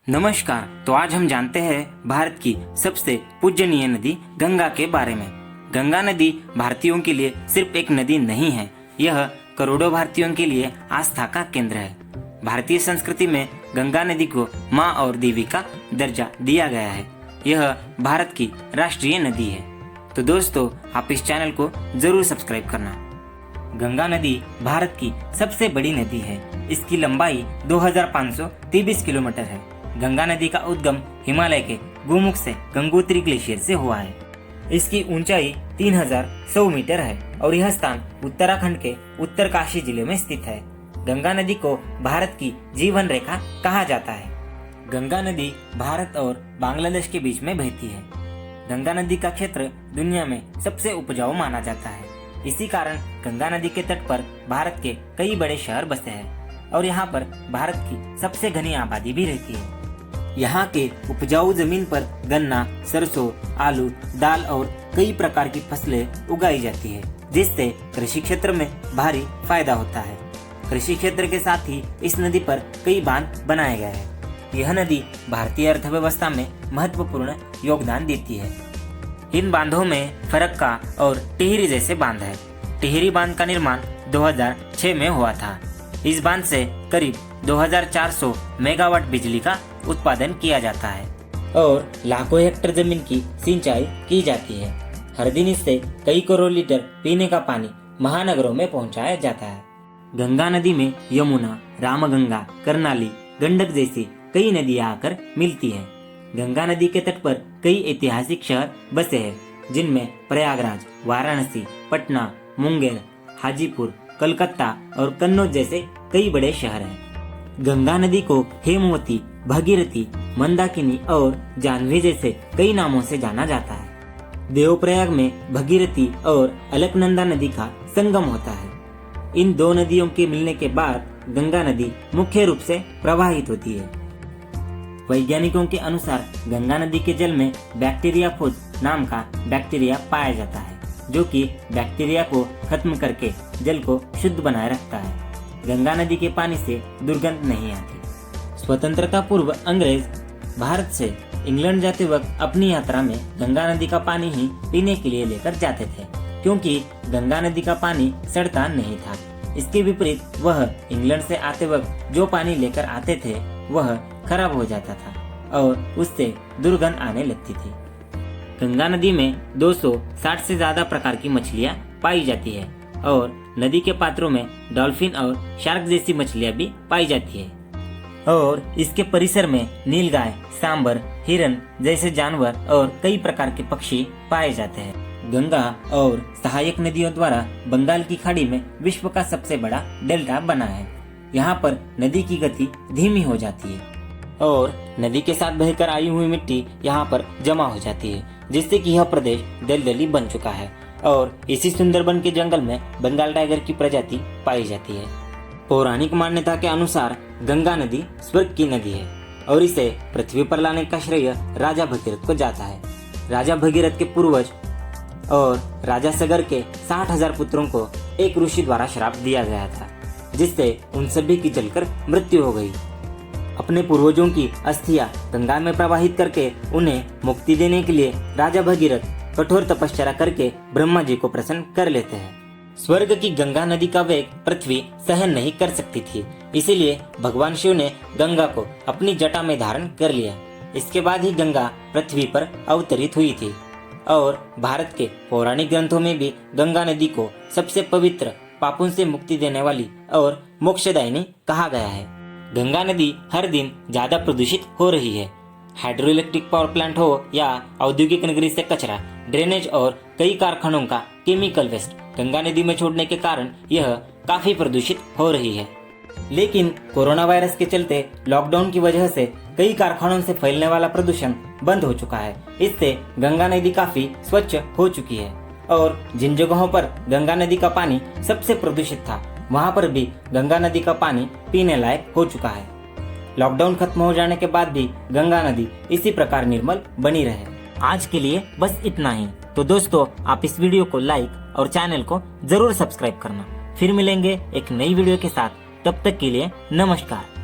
नमस्कार। तो आज हम जानते हैं भारत की सबसे पूजनीय नदी गंगा के बारे में। गंगा नदी भारतीयों के लिए सिर्फ एक नदी नहीं है, यह करोड़ों भारतीयों के लिए आस्था का केंद्र है। भारतीय संस्कृति में गंगा नदी को माँ और देवी का दर्जा दिया गया है। यह भारत की राष्ट्रीय नदी है। तो दोस्तों, आप इस चैनल को जरूर सब्सक्राइब करना। गंगा नदी भारत की सबसे बड़ी नदी है। इसकी लंबाई 2523 किलोमीटर है। गंगा नदी का उद्गम हिमालय के गोमुख से गंगोत्री ग्लेशियर से हुआ है। इसकी ऊंचाई 3100 मीटर है और यह स्थान उत्तराखंड के उत्तरकाशी जिले में स्थित है। गंगा नदी को भारत की जीवन रेखा कहा जाता है। गंगा नदी भारत और बांग्लादेश के बीच में बहती है। गंगा नदी का क्षेत्र दुनिया में सबसे उपजाऊ माना जाता है। इसी कारण गंगा नदी के तट पर भारत के कई बड़े शहर बसे हैं और यहाँ पर भारत की सबसे घनी आबादी भी रहती है। यहाँ के उपजाऊ जमीन पर गन्ना, सरसों, आलू, दाल और कई प्रकार की फसलें उगाई जाती है, जिससे कृषि क्षेत्र में भारी फायदा होता है। कृषि क्षेत्र के साथ ही इस नदी पर कई बांध बनाए गए हैं। यह नदी भारतीय अर्थव्यवस्था में महत्वपूर्ण योगदान देती है। इन बांधों में फरक्का और टिहरी जैसे बांध है। टिहरी बांध का निर्माण 2006 में हुआ था। इस बांध से करीब 2400 मेगावाट बिजली का उत्पादन किया जाता है और लाखों हेक्टेयर जमीन की सिंचाई की जाती है। हर दिन इससे कई करोड़ लीटर पीने का पानी महानगरों में पहुंचाया जाता है। गंगा नदी में यमुना, रामगंगा, कर्नाली, गंडक जैसी कई नदियां आकर मिलती है। गंगा नदी के तट पर कई ऐतिहासिक शहर बसे हैं, जिनमें प्रयागराज, वाराणसी, पटना, मुंगेर, हाजीपुर, कलकत्ता और कन्नौज जैसे कई बड़े शहर हैं। गंगा नदी को हेमवती, भगीरथी, मंदाकिनी और जाह्नवी जैसे कई नामों से जाना जाता है। देवप्रयाग में भगीरथी और अलकनंदा नदी का संगम होता है। इन दो नदियों के मिलने के बाद गंगा नदी मुख्य रूप से प्रवाहित होती है। वैज्ञानिकों के अनुसार गंगा नदी के जल में बैक्टीरियाफोज नाम का बैक्टीरिया पाया जाता है, जो कि बैक्टीरिया को खत्म करके जल को शुद्ध बनाए रखता है। गंगा नदी के पानी से दुर्गंध नहीं आती। स्वतंत्रता पूर्व अंग्रेज भारत से इंग्लैंड जाते वक्त अपनी यात्रा में गंगा नदी का पानी ही पीने के लिए लेकर जाते थे, क्योंकि गंगा नदी का पानी सड़ता नहीं था। इसके विपरीत वह इंग्लैंड से आते वक्त जो पानी लेकर आते थे वह खराब हो जाता था और उससे दुर्गंध आने लगती थी। गंगा नदी में 260 से ज्यादा प्रकार की मछलियाँ पाई जाती है और नदी के पात्रों में डॉल्फिन और शार्क जैसी मछलियाँ भी पाई जाती है और इसके परिसर में नीलगाय, सांबर, हिरन जैसे जानवर और कई प्रकार के पक्षी पाए जाते हैं। गंगा और सहायक नदियों द्वारा बंगाल की खाड़ी में विश्व का सबसे बड़ा डेल्टा बना है। यहाँ पर नदी की गति धीमी हो जाती है और नदी के साथ बहकर आई हुई मिट्टी यहाँ पर जमा हो जाती है, जिससे कि यह प्रदेश दलदली बन चुका है और इसी सुंदरबन के जंगल में बंगाल टाइगर की प्रजाति पाई जाती है। पौराणिक मान्यता के अनुसार गंगा नदी स्वर्ग की नदी है और इसे पृथ्वी पर लाने का श्रेय राजा भगीरथ को जाता है। राजा भगीरथ के पूर्वज और राजा सगर के 60,000 पुत्रों को एक ऋषि द्वारा श्राप दिया गया था, जिससे उन सभी की जलकर मृत्यु हो गई। अपने पूर्वजों की अस्थियां गंगा में प्रवाहित करके उन्हें मुक्ति देने के लिए राजा भगीरथ कठोर तपस्या करके ब्रह्मा जी को प्रसन्न कर लेते हैं। स्वर्ग की गंगा नदी का वेग पृथ्वी सहन नहीं कर सकती थी, इसीलिए भगवान शिव ने गंगा को अपनी जटा में धारण कर लिया। इसके बाद ही गंगा पृथ्वी पर अवतरित हुई थी और भारत के पौराणिक ग्रंथों में भी गंगा नदी को सबसे पवित्र, पापों से मुक्ति देने वाली और मोक्षदायिनी कहा गया है। गंगा नदी हर दिन ज्यादा प्रदूषित हो रही है। हाइड्रो इलेक्ट्रिक पावर प्लांट हो या औद्योगिक नगरी से कचरा, ड्रेनेज और कई कारखानों का केमिकल वेस्ट गंगा नदी में छोड़ने के कारण यह काफी प्रदूषित हो रही है। लेकिन कोरोना वायरस के चलते लॉकडाउन की वजह से कई कारखानों से फैलने वाला प्रदूषण बंद हो चुका है। इससे गंगा नदी काफी स्वच्छ हो चुकी है और जिन जगहों पर गंगा नदी का पानी सबसे प्रदूषित था, वहाँ पर भी गंगा नदी का पानी पीने लायक हो चुका है। लॉकडाउन खत्म हो जाने के बाद भी गंगा नदी इसी प्रकार निर्मल बनी रहे। आज के लिए बस इतना ही। तो दोस्तों, आप इस वीडियो को लाइक और चैनल को जरूर सब्सक्राइब करना। फिर मिलेंगे एक नई वीडियो के साथ। तब तक के लिए नमस्कार।